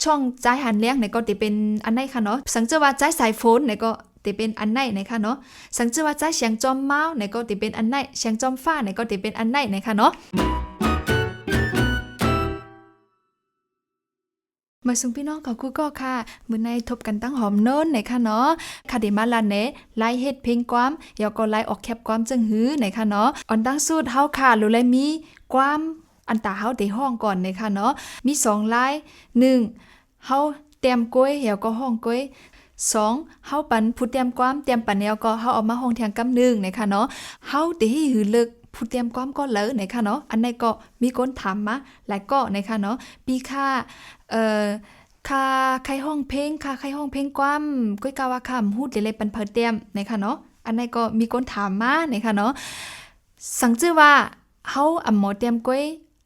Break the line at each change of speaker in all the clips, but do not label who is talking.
ช่องจ่ายหันเลี้ยงไหนก็จะเป็นอันไหนค่ะเนาะสังเจว่าจ่ายสายโฟนไหนก็จะเป็นอันไหนนะคะเนาะสังเจว่าจ่ายเสียงจอมเมาส์ไหนก็จะเป็นอันไหนเสียงจอมฟ้าไหนก็จะเป็นอันไหนนะคะเนาะมาส่งพี่น้องกับกูก็ค่ะมื้อในทบกันตั้งหอมโน้นไหนค่ะเนาะค่ะเดมาลาเนไล่เฮ็ดเพลงความยอก็ไล่ออกแคปความจึงหื้อไหนค่ะเนาะอ่อนตั้งสูตรเฮาค่ะหรือไลมีความอันตาเฮาได้ห้องก่อนไหนค่ะเนาะมี2ลาย1เฮาเตรียมกล้วยยอก็ห้องกล้วย2เฮาปันผู้เตรียมความเตรียมปันแนวก็เฮาเอามาห้องเทียงกำนึงไหนค่ะเนาะเฮาได้หือลึกผู้เตรียมความก็เลยไหนค่ะเนาะอันไหนก็มีคนถามมาหลายก็ไหนค่ะเนาะปีค่าค่าใครห้องเพลงค่ะใครห้องเพลงความก้อยกาวาคำฮู้เลยปันเพิ่นเตรียมไหนค่ะเนาะอันไหนก็มีคนถามมาไหนค่ะเนาะสังชื่อว่าเฮาอำหมอเตรียมก้อย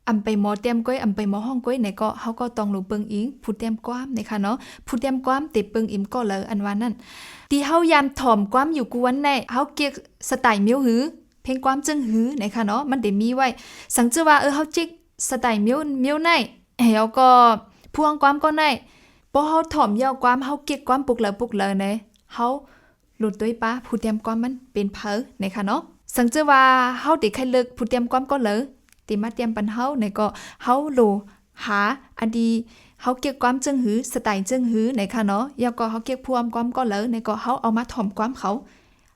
อำไปหมอเตรียมก้อยอำไปหมอห้องก้อยไหนก็เฮาก็ต้องรู้เบิ่งอิงผู้เตรียมความไหนค่ะเนาะผู้เตรียมความติเบิ่งอิมก็เลยอันว่านั้นที่เฮายามถ่อมความอยู่กวนในเฮาเกียกสไตล์มิวหือเพลงความจึงหือไหนค่ะเนาะมันได้มีไว้สังชื่อว่าเฮาจิกสไตล์มิวในเฮาก็พวงความก็ในพอเฮาถ่อมยาวความเฮาเกียกความปุกเลยในเฮาหลุดด้วยป้าผู้เตรียมความมันเป็นเพอไหนค่ะเนาะสังชื่อว่าเฮาติใครเลิกผู้เตรียมความก็เลยติมาเตรียมปันเฮาไหนก็เฮาโลหาอดีเฮาเกียกความจึงหือสไตล์จึงหือไหนค่ะเนาะยาวก็เฮาเกียกพวงความก็เลยไหนก็เฮาเอามาถ่อมความเขา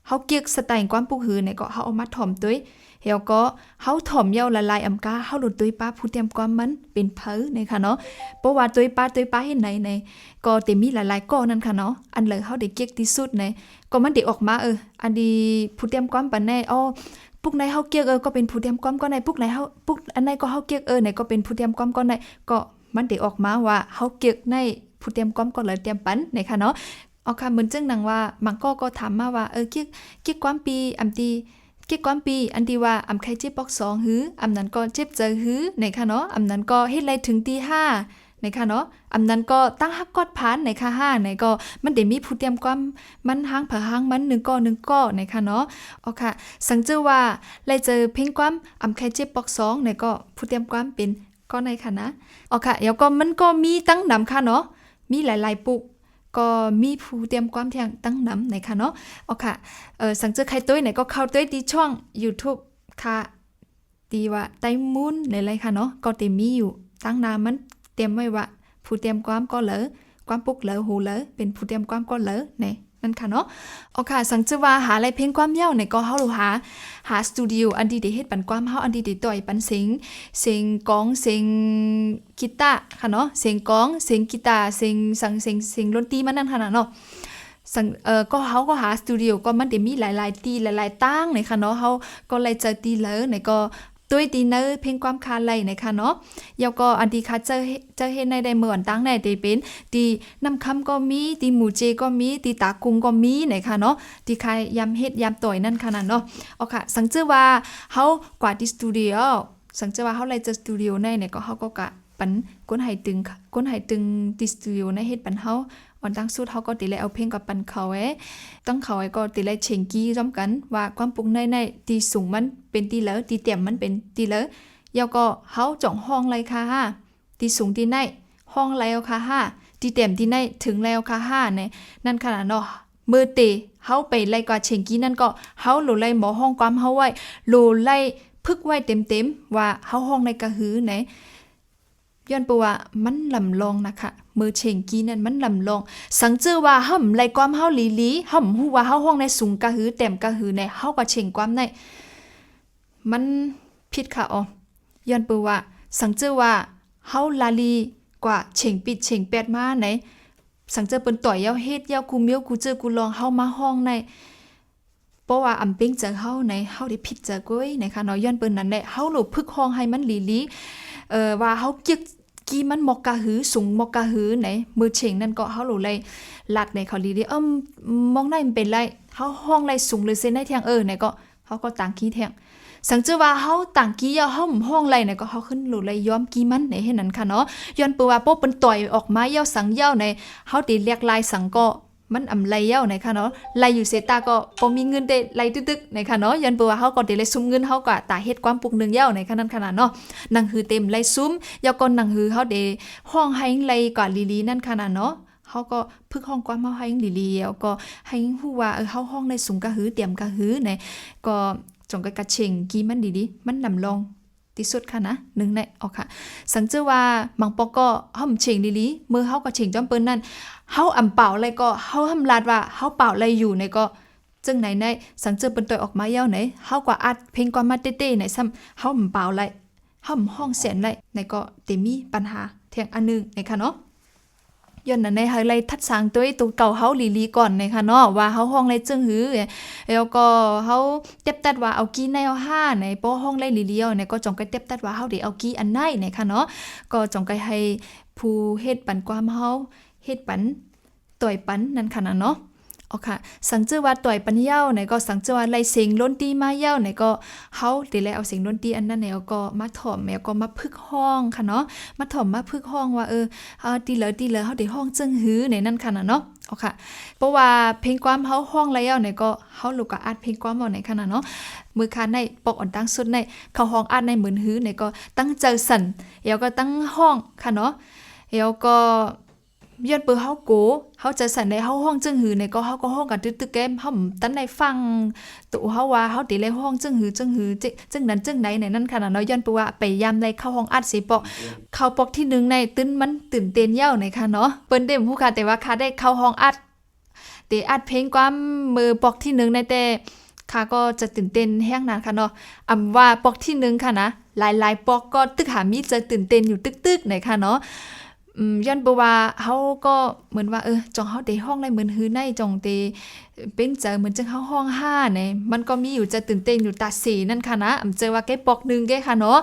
เฮาเกียกสไตล์ความปุกหือไหนก็เฮาเอามาถ่อมด้วยเฮาก็เฮาถ่อมเยาละลายอำกาเฮาหลุดด้วยป้าผู้เตรียมความมันเป็นเพอไหนค่ะเนาะเพราะว่าด้วยป้าเฮ็ดไหนก็เต็มมีหลายๆก้อนั่นค่ะเนาะอันเลยเฮาได้เกียกที่สุดไหนก็มันได้ออกมาอันดีผู้เตรียมความปานแน่ปุกไหนเฮาเกียกก็เป็นผู้เตรียมความก็ไหนปุกไหนเฮาปุกอันไหนก็เฮาเกียกไหนก็เป็นผู้เตรียมความก็ไหนก็มันได้ออกมาว่าเฮาเกียกในผู้เตรียมความก็เลยเตรียมปันไหนค่ะเนาะเอาค่ะเหมือนจึงนังว่ามังก็ถามมาว่าเกียกความปีอำตีเกียกความปีอันที่ว่าอำใครเจ็บปอก2หืออำนั้นก็เจ็บเจอหือไหนค่ะเนาะอำนั้นก็เฮ็ดไรถึงตี5ไหนค่ะเนาะอำนั้นก็ตั้งฮักกอดผานไหนค่ะ5ไหนก็มันได้มีผู้เตรียมความมันหางผาหางมัน1ก้อไหนค่ะเนาะเอาค่ะสังเจอว่าไล่เจอเพ่งความอำใครเจ็บปอก2ไหนก็ผู้เตรียมความเป็นก็ในค่ะนะเอาค่ะแล้วก็มันก็มีตั้งนำค่ะเนาะมีหลายๆปุกก็มีผู้เตรียมความเที่ยงตั้งนำไหนค่ะเนาะเอาค่ะสังเจอใครตัวไหนก็เข้าตัวที่ช่อง YouTube ค่ะตีว่าไต้มุนในไรค่ะเนาะก็เต็มมีอยู่ตั้งนามันเตรียมไว้ว่าผู้เตรียมความก็เหลอความปุกเหลอหูเหลอเป็นผู้เตรียมความก็เหลอเนี่ยนั่นค่ะเนาะเอาค่ะสังเจอว่าหาอะไรเพลงความยาวในก็เฮาหาสตูดิโออันดีได้เฮ็ดปันความเฮาอันดีได้ต่อยปันเสียงกองเสียงกีตาร์ค่ะเนาะเสียงกองเสียงกีตาร์เสียงดนตรีมันนั่นค่ะเนาะก็เฮาก็หาสตูดิโอก็มันได้มีหลายๆตีหลายๆตั้งในค่ะเนาะเฮาก็เลยเจอตีเหลอในก็ด้วยดีเนอร์เพลงความคาไลนะคะเนาะยาวก็อันดีค่ะเจอเฮ็ดในได้เหมือนตั้งในได้เป็นตีน้ำคำก็มีตีหมูเจก็มีตีตากุ้งก็มีนะคะเนาะตีใครยำเฮ็ดยำต่อยนั่นค่ะนั่นเนาะเอาค่ะสังเจอว่าเฮากว่าที่สตูดิโอสังเจอว่าเฮาเลยเจอสตูดิโอในเนี่ยก็เฮาก็กะปันก้นไหตึงที่สตูดิโอในเฮ็ดปันเฮาวันตั้งสุดเฮาก็ติเลยเอาเพลงกับปันเขาตั้งเขาก็ติเลยเชิงกี้ร่วมกันว่าความปุกในตีสูงมันเป็นตีเหลอตีเต็มมันเป็นตีเหลอยาวก็เฮาจ่องห้องเลยค่ะตีสูงตีในห้องแล้วค่ะตีเต็มตีในถึงแล้วค่ะเนี่ยนั่นขนาดเนาะมือเตเฮาไปไล่กว่าเชิงกี้นั่นก็เฮาโหลไล่หมอห้องความเฮาไว้โหลไล่พึกไว้เต็มว่าเฮาห้องในกะหือไหนย้อนปัวมันลำลองนะคะมือเชงกี้นั่นมันลำลองสังเจอว่าห่ำไรความเฮาลีห่ำฮู้ว่าเฮาห้องในสูงกะหือเต็มกะหือในเฮาก็เชงความในมันผิดค่ะย้อนปัวสังเจอว่าเฮาลาลีกว่าเชงปิดเชงแปดมาไหนสังเจอเปิ้นต่อยยาวเฮ็ดยาวกูเมียวกูเจอกูลองเฮามาห้องในเพราะว่าอำเป็งเจอเฮาในเฮาได้ผิดเจอก้อยนะคะเนาะย้อนเปิ้นนั่นแหละเฮาหลบพึกห้องให้มันลีว่าเฮาเกียกกี้มันมอกกะหือสูงมอกกะหือไหนมือเฉงนั่นก็เฮาหลูเลยลัดในเขาลีมองได้มันเป็นไรเฮาห้องไรสูงหรือเส้นได้แทงไหนก็เฮาก็ต่างกี้แทงสังเจอว่าเฮาต่างกี้เฮาห้องไรไหนก็เฮาขึ้นหลูเลยย้อมกี้มันไหนเฮ็ดนั่นค่ะเนาะย้อนเปว่าโป๊ะเปิ้นต่อยออกมาเย้าสังเย้าในเฮาติเรียกลายสังก็ มันอำไลเย้าไหนค่ะเนาะไลอยู่เสตาก็บ่มีเงินได้ไลตึกๆไหนค่ะเนาะยันเปว่าเฮาก็ได้เลยซุ่มเงินเฮาก็ตาเฮ็ดความปุกนึงเย้าไหนค่ะนั่นขนาดเนาะหนังหือเต็มไลซุ่มยาก่อนหนังหือเฮาได้ห้องให้ไลกว่าลีๆนั่นขนาดเนาะเฮาก็พึกห้องความเฮาให้ลีๆแล้วก็ให้ฮู้ว่าเฮาห้องในสูงกะหือเตรียมกะหือไหนก็จงกะกะเชงกี้มันดีๆมันนำลองที่สุดค่ะนะหนึ่งในออกค่ะสังเจอว่ามังปอก็เฮาเชงลีๆมือเฮาก็เชงจอมเปิ้นนั่นเฮาอำเป่าอะไรก็เฮาหำลาดว่าเฮาเป่าอะไรอยู่ในก็จึงไหนในสังเจอเปิ้นตัวออกมาเย้าไหนเฮาก็อัดเพลงกว่ามาเต้ๆไหนซ้ำเฮาอำเป่าอะไรเฮาห้องเสียนไรในก็เตมีปัญหาเทียงอันนึงในค่ะเนาะย้อนนั้นในเฮาไลทัดสางตัวเก่าเฮาลีๆก่อนในค่ะเนาะว่าเฮาห้องไรจึงหือแล้วก็เฮาเต็บตัดว่าเอากี้ในเอาห้าในป้อห้องไรลีๆในก็จงก็เต็บตัดว่าเฮาได้เอากี้อันไหนในค่ะเนาะก็จงก็ให้ผู้เฮ็ดปันความเฮาเฮ็ดปันต่อยปันนั่นค่ะเนาะโอเคสังเจอว่าต่อยปันเย้าไหนก็สังเจอว่าไล่เสียงล้นตีมาเย้าไหนก็เฮาได้แล้วเอาเสียงล้นตีอันนั้นแล้วก็มาถ่อมแล้วก็มาพึกห้องค่ะเนาะมาถ่อมมาพึกห้องว่าตีเหลอเฮาได้ห้องจึงหือในนั่นค่ะเนาะโอเคเพราะว่าเพลงความเฮาห้องแล้วไหนก็เฮาลูกก็อัดเพลงความเอาไหนค่ะเนาะมือคาในปอกอ่อนตั้งสุดในเขาห้องอัดในเหมือนหือไหนก็ตั้งเจอสั่นแล้วก็ตั้งห้องค่ะเนาะแล้วก็ย้อนเปิ้เฮาโกเฮาจะสั่นในเฮาห้องจึงหือในก็เฮาก็ห้องกันตึกๆแก้มเฮาตันในฟังตุเฮาว่าเฮาติเลยห้องจึงหือจึงนั้นจึงไหนในนั้นขนาดเนาะย้อนเปิ้ว่าไปยามในเข้าห้องอัดสิปอกเข้าปอกที่1ในตื่นมันตื่นเต้นเย้าในค่ะเนาะเปิ้นได้ฮู้ค่ะแต่ว่าค่ะได้เข้าห้องอัดแต่อัดเพลงความมือปอกที่1ในแต่ค่ะก็จะตื่นเต้นแห้งนานค่ะเนาะอำว่าปอกที่1ค่ะนะหลายๆปอกก็ตึกหามีจะตื่นเต้นอยู่ตึกๆในค่ะเนาะย้อนบ่ว่าเฮาก็เหมือนว่าจองเฮาได้ห้องได้เหมือนฮือในจองเตเป็นเจอเหมือนจังเฮาห้อง5เนี่ยมันก็มีอยู่จะตื่นเต้นอยู่ตาสีนั่นค่ะนะเจอว่าแกปอกนึงแกค่ะเนาะ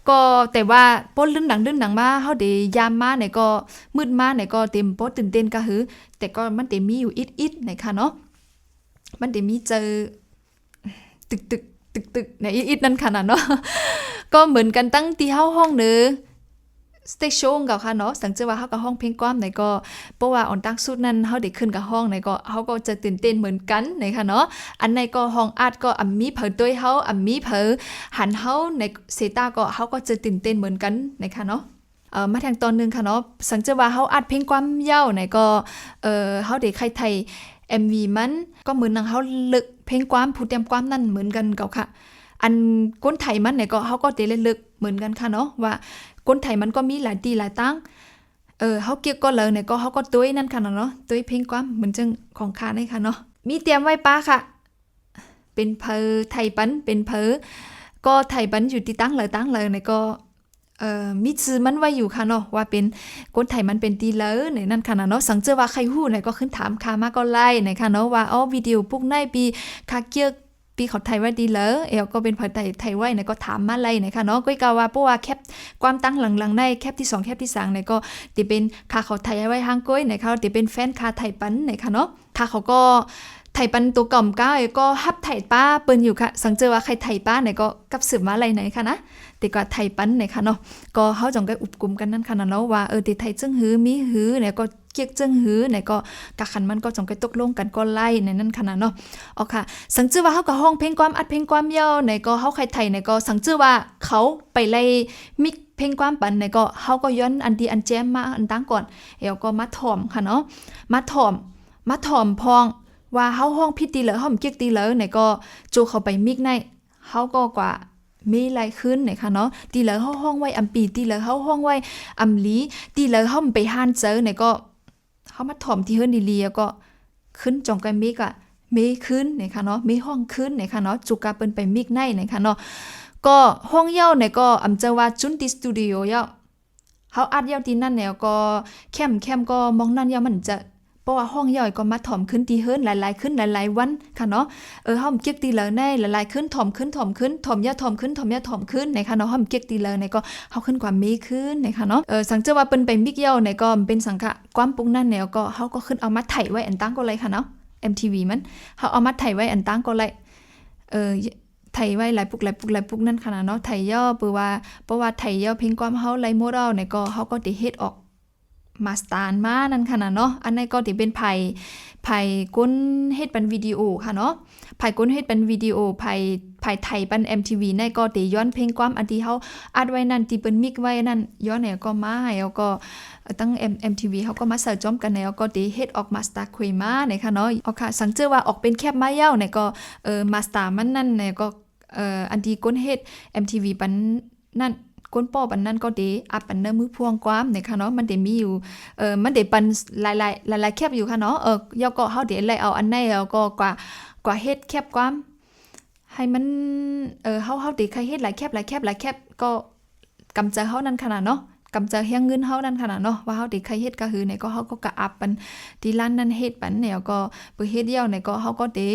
ก็แต่ว่าป้นลื่นหนังมาเฮาได้ยามมาเนี่ยก็มืดมาเนี่ยก็เต็มป้ตื่นเต้นก็หือแต่ก็มันได้มีอยู่อิดๆเนี่ยค่ะเนาะมันได้มีเจอตึกในอิดๆนั่นค่ะเนาะก็เหมือนกันตั้งที่เฮาห้องเด้อสเตชันกับค่ะเนาะสังเกตว่าเฮากับห้องเพลงความไหนก็เพราะว่าออนตั้งสุดนั้นเฮาได้ขึ้นกับห้องไหนก็เฮาก็จะตื่นเต้นเหมือนกันไหนค่ะเนาะอันไหนก็ห้องอัดก็มีเผยด้วยเฮามีเผยหันเฮาในเซตาก็เฮาก็จะตื่นเต้นเหมือนกันไหนค่ะเนาะมาทางตอนนึงค่ะเนาะสังเกตว่าเฮาอัดเพลงความยาวไหนก็เฮาได้ใครไทย MV มันก็เหมือนนังเฮาลึกเพลงความผู้เตรียมความนั่นเหมือนกันกับค่ะอันก้นไทยมันไหนก็เฮาก็ได้ลึกเหมือนกันค่ะเนาะว่าคนไทยมันก็มีหลายตีหลายตั้งเฮาเกี่ยวก็เลยเนี่ยก็เฮาก็ตุ้ยนั่นค่ะเนาะตุ้ยเพลงความเหมือนจังของคาได้ค่ะเนาะมีเตรียมไว้ป้าค่ะเป็นเพอไทยปันเป็นเพอก็ไทยปันอยู่ที่ตั้งเลยเนี่ยก็มีชื่อมันไว้อยู่ค่ะเนาะว่าเป็นคนไทยมันเป็นตีเลยในนั่นค่ะเนาะสังเจอว่าใครฮู้เนี่ยก็ขึ้นถามคามาก็ไล่ในค่ะเนาะว่าวิดีโอพวกในปีคาเกี่ยวปีเขาไทยไว้ดีเลยก็เป็นภาษาไทยไว้เนี่ยก็ถามมาเลยนะคะเนาะก็กล่าวว่าเพราะว่าแคปความตั้งหลังๆในแคปที่2แคปที่3เนี่ยก็จะเป็นคาเขาไทยไว้ห้างก้อยนะคะจะเป็นแฟนคาไทยปันนะคะเนาะคาเขาก็ไทยปันตัวกล่อมก้าวก็ฮับไทยป้าเปิ้นอยู่ค่ะสังเจอว่าใครไทยป้าเนี่ยก็กับสืบมาอะไรไหนค่ะนะแต่ก็ไทยปันนะคะเนาะก็เฮาจงก็อุบกลุ่มกันนั่นค่ะเนาะว่าติไทยจึงหือมีหือเนี่ยก็เกียกจึงหือเนี่ยก็กะขันมันก็จงก็ตกลงกันก็ไล่ในนั่นค่ะเนาะอ๋อค่ะสังเจอว่าเฮาก็ห้องเพลงความอัดเพลงความยาวเนี่ยก็เฮาใครไทยเนี่ยก็สังเจอว่าเขาไปไล่มิกเพลงความปันเนี่ยก็เฮาก็ย้อนอันดีอันแจมมาอันตั้งก่อนแล้วก็มาถ่อมค่ะเนาะมาถ่อมพองว่าเฮาห้องพิตีเหลือเฮาเกียกตีเหลือเนี่ยก็จูเข้าไปมิกในเฮาก็กว่ามีหลายขึ้นนะคะเนาะตีเหลือเฮาห้องไว้อำปีตีเหลือเฮาห้องไว้อำลีตีเหลือเฮาไปหานเจอเนี่ยก็เฮามาถ่อมที่เฮิรนดีๆก็ขึ้นจองกันมิกอ่ะมีขึ้นนะคะเนาะมีห้องขึ้นนะคะเนาะจุกาเปิ้นไปมิกในนะคะเนาะก็ห้องเย้าเนี่ยก็อำเจอว่าจุนติสตูดิโอเย้าเฮาอัดเย้าที่นั่นเนี่ยก็แคมก็มองนั่นเย้ามันจะเพราะว่าห้องย่อยก็มาถ่อมขึ้นตีเฮิรนหลายๆขึ้นหลายๆวันค่ะเนาะเฮาเกียกตีเหลอในหลายๆขึ้นถ่อมขึ้นถ่อมย่าถ่อมขึ้นนะคะเนาะเฮาเกียกตีเหลอในก็เฮาขึ้นกว่ามีขึ้นนะคะเนาะสังเจอว่าเปิ้นไปมิกย่าในก็เป็นสังฆะความปุ้งนั่นแนวก็เฮาก็ขึ้นเอามาไถไว้อันตั้งก็เลยค่ะเนาะ MTV มันเฮาเอามาไถไว้อันตั้งก็เลยไถไว้หลายปุกนั่นค่ะเนาะไถย่อเพราะว่าไถย่อเพลงความเฮาไลโมดเอาในก็เฮาก็ได้เฮ็ดออก มาสตาร์มานั่นค่ะนะเนาะอันนี้ก็ที่เป็นไผ่ก้นเฮ็ดเป็นวิดีโอค่ะเนาะไผ่ก้นเฮ็ดเป็นวิดีโอไผ่ไทยเป็น MTV ในก็ที่ย้อนเพลงความอันที่เฮาอัดไว้นั่นที่เปิ้นมิกไว้นั่นย้อนเนี่ยก็มาให้แล้วก็ตั้ง MTV เฮาก็มาเสิร์ชจอมกันแล้วก็ที่เฮ็ดออกมาสตาร์คุยมาในค่ะเนาะเอาค่ะสังเจอว่าออกเป็นแคบมาเย้าเนี่ยก็มาสตาร์มันนั่นเนี่ยก็อันที่ก้นเฮ็ด MTV ปันนั่นก้นป้อปันนั่นก็ดีอัพปันเนอมือพวงความเนี่ยค่ะเนาะมันได้มีอยู่มันได้ปันหลายแคบอยู่ค่ะเนาะยอก็เฮาได้ไล่เอาอันไหนแล้วก็กว่าเฮ็ดแคบความให้มันเฮาได้ใครเฮ็ดหลายแคบก็กำเจอเฮานั่นขนาดเนาะกำเจอเฮียงเงินเฮานั่นขนาดเนาะว่าเฮาได้ใครเฮ็ดก็คือเนี่ยก็เฮาก็กะอัพปันที่ร้านนั้นเฮ็ดปันเนี่ยก็ไปเฮ็ดเดียวเนี่ยก็เฮาก็ได้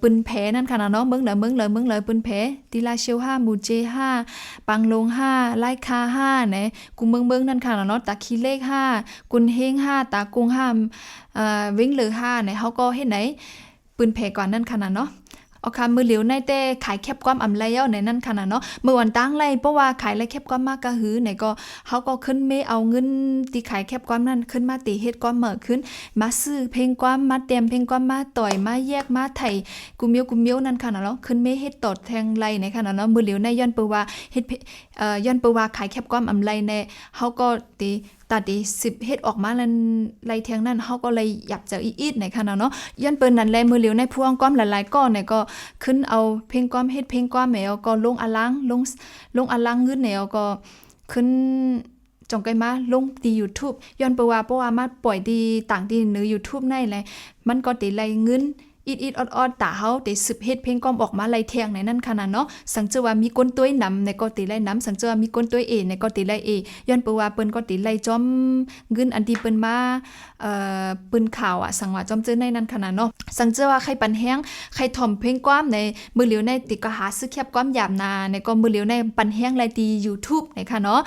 ปืนแผนั่นขนาดเนาะเมืองเลยปืนแผที่ลาเชียว5หมู่เจ5ปังลง5ไล่คา5เนี่ยกูเมืองนั่นขนาดเนาะตาขี้เลข5กุนเฮง5ตากง5วิ่งเหลือ5เนี่ยเฮาก็เฮ็ดไหนปืนแผก่อนนั่นขนาดเนาะเอาค่ะมือเหลียวในแต่ขายแคบความอำไรเอาในนั่นขนาดเนาะเมื่อวันตั้งไรเพราะว่าขายไรแคบความมากก็หือไหนก็เขาก็ขึ้นไม่เอาเงินที่ขายแคบความนั่นขึ้นมาตีเฮ็ดความเหมือขึ้นมาซื้อเพลงความมาเตรียมเพลงความมาต่อยมาแยกมาไถกุมเมียวนั่นขนาดเนาะขึ้นไม่เฮ็ดตอดแทงไรในขนาดเนาะมือเหลียวในย้อนเปว่าเฮ็ดย้อนเปว่าขายแคบความอำไรในเขาก็ตีตัดดี10เฮ็ดออกมาแล้วไล่เทียงนั้นเฮาก็เลยหยับเจออีดในขณะเนาะย้อนเปิ้นนั่นแลมือเหลียวในพวงก้อมหลายๆก้อนเนี่ยก็ขึ้นเอาเพลงก้อมเฮ็ดเพลงก้อมแมวก็ลงอลังอลังเงินแนวก็ขึ้นจงไกมาลงดี YouTube ย้อนเพราะว่ามาปล่อยดีต่างดีเหนือ YouTube ในแหละมันก็ได้ไล่เงินอีดออดตาเฮาได้สืบเฮ็ดเพลงก้อมออกมาไล่เทียงในนั้นขนาดเนาะสังเจอว่ามีก้นต้วยนำในก็ติไล่นำสังเจอว่ามีก้นต้วยเอในก็ติไล่เอย้อนเปว่าเปิ้นก็ติไล่จอมเงินอันที่เปิ้นมาปืนข่าวสังว่าจอมเจอในนั้นขนาดเนาะสังเจอว่าใครปันแห้งใครถ่อมเพลงความในมือเหลียวในติก็หาซื้อแคบความหยาบนาในก็มือเหลียวในปันแห้งไล่ตี YouTube ในค่ะเนาะ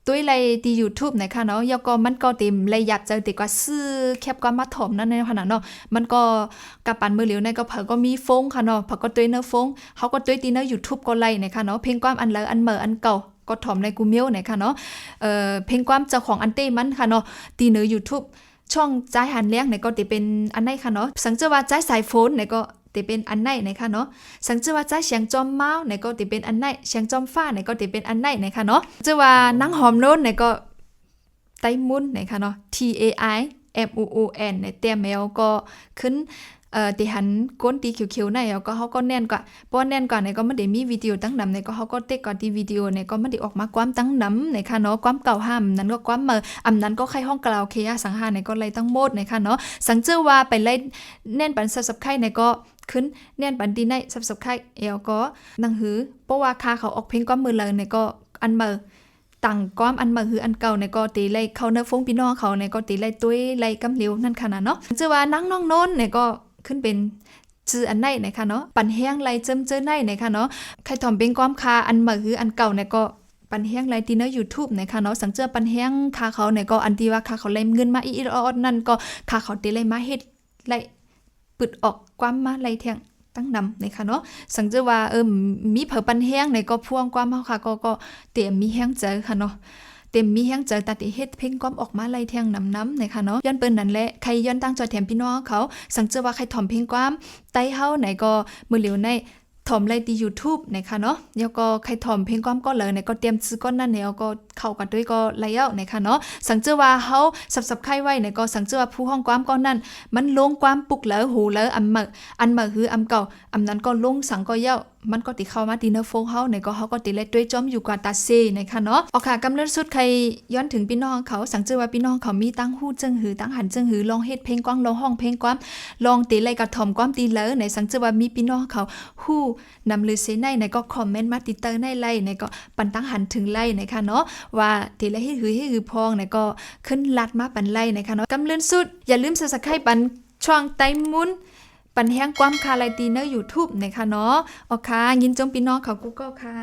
ตัวไรที่ YouTube นะคะเนาะยก็มันก็เต็มเลยอยากจะติกว่าซื้อแคบก็มาถมนั่นในขนาดเนาะมันก็กับปันมือเหลียวในก็เผอก็มีฟงค่ะเนาะเผอก็ตัวเนื้อฟงเขาก็ตัวตีเนื้อ YouTube ก็ไล่นะคะเนาะเพลงความอันเลออันเหมออันเก่าก็ถมในกูเมียวนะคะเนาะเพลงความเจ้าของอันเต้มันค่ะเนาะตีเนื้อ YouTube ช่องใจหันเลี้ยงเนี่ยก็ติเป็นอันไหนค่ะเนาะสังเจอว่าใจสายโฟนเนี่ยก็ติเป็นอันไหนนะคะเนาะสังเจอว่าใจเสียงจอมเมาส์เนี่ยก็ติเป็นอันไหนเสียงจอมฟ้าเนี่ยก็ติเป็นอันไหนนะคะเนาะเจอว่านังหอมโน้นเนี่ยก็ไต้มุนนะคะเนาะ TAIMUON เนี่ยเตียแมวก็ขึ้นติหันก้นตีเขียวๆในแล้วก็เขาก็แน่นกว่าเพราะแน่นกว่าเนี่ยก็ไม่ได้มีวิดีโอตั้งนำเนี่ยก็เขาก็เต็กกว่าที่วิดีโอเนี่ยก็ไม่ได้ออกมาความตั้งนำเนี่ยค่ะเนาะความเก่าห้ามนั้นก็ความอำนั้นก็ใครห้องกล่าวเคยสังหารเนี่ยก็เลยตั้งโมดเนี่ยค่ะเนาะสังเจอว่าไปไล่แน่นปันสับไข่เนี่ยก็ขึ้นแน่นปันดีในสับไข่เอวก็นังหือเพราะว่าคาเขาออกเพลงความมือเลยเนี่ยก็อันเมอต่างก้อมอันมาคืออันเก่าในก็ตีไล่เขาเนื้อฟงพี่น้องเขาในก็ตีไล่ตุ้ยไล่กำเหลียวนั่นค่ะเนาะเจอว่านังน้องโน้นเนี่ยก็ขึ้นเป็นชื่ออันไหนนะคะเนาะปันแห้งไล่เจอไหนนะคะเนาะใครถ่อมเป็นความคาอันมาคืออันเก่าเนี่ยก็ปันแห้งไล่ตีเนื้อ YouTube นะคะเนาะสังเจอปันแห้งคาเขาเนี่ยก็อันที่ว่าคาเขาไล่เงินมาอีออดนั่นก็คาเขาตีไล่มาเฮ็ดไล่ปึดออกความมาไล่แทงตั้งนำนะคะเนาะสังเจอว่ามีเผอปันแห้งในก็พ่วงความเฮาค่ะก็เตรียมมีแห้งเจอค่ะเนาะเต็มมีแห้งเจอตัดเฮ็ดเพลงก้อมออกมาไล่แทงน้ำนะคะเนาะย้อนเปิ้นนั่นแหละใครย้อนตั้งจอแถมพี่น้องเขาสังเจอว่าใครถ่อมเพลงความไต้เฮาไหนก็มือเหลียวในถ่อมไล่ที่ YouTube นะคะเนาะแล้วก็ใครถ่อมเพลงความก็เลยในก็เตรียมซื้อก้อนนั่นแล้วก็เข้ากันด้วยก็ไล่เอานะคะเนาะสังเจอว่าเฮาสับไข่ไว้ในก็สังเจอว่าผู้ห้องความก้อนนั้นมันลงความปุกแล้วหูแล้วอันมาคืออันเก่าอันนั้นก็ลงสังก็เย้ามันก็ติเข้ามาตีเนอร์โฟเฮาในก็เฮาก็ติเล็ดด้วยจอมอยู่กว่าตาเซนะคะเนาะเอาค่ะกำเนิดสุดใครย้อนถึงพี่น้องเขาสังเจอว่าพี่น้องเขามีตั้งฮู้จึงหือตั้งหันจึงหือลองเฮ็ดเพลงกว้างลองห้องเพลงความลองตีไล่กระถ่อมความตีเลอในสังเจอว่ามีพี่น้องเขาฮู้นำลือเซในก็คอมเมนต์มาติเตอร์ในไล่ในก็ปันตั้งหันถึงไล่นะคะเนาะว่าตีไล่ให้หือพองในก็ขึ้นลัดมาปันไล่นะคะเนาะกำเนิดสุดอย่าลืมSubscribeปันช่องไต้มุนปันแห้งความคาไลตีเนอร์ YouTube นะคะเนาะโอเคยินจงพี่น้องเขากูก็ค่ะ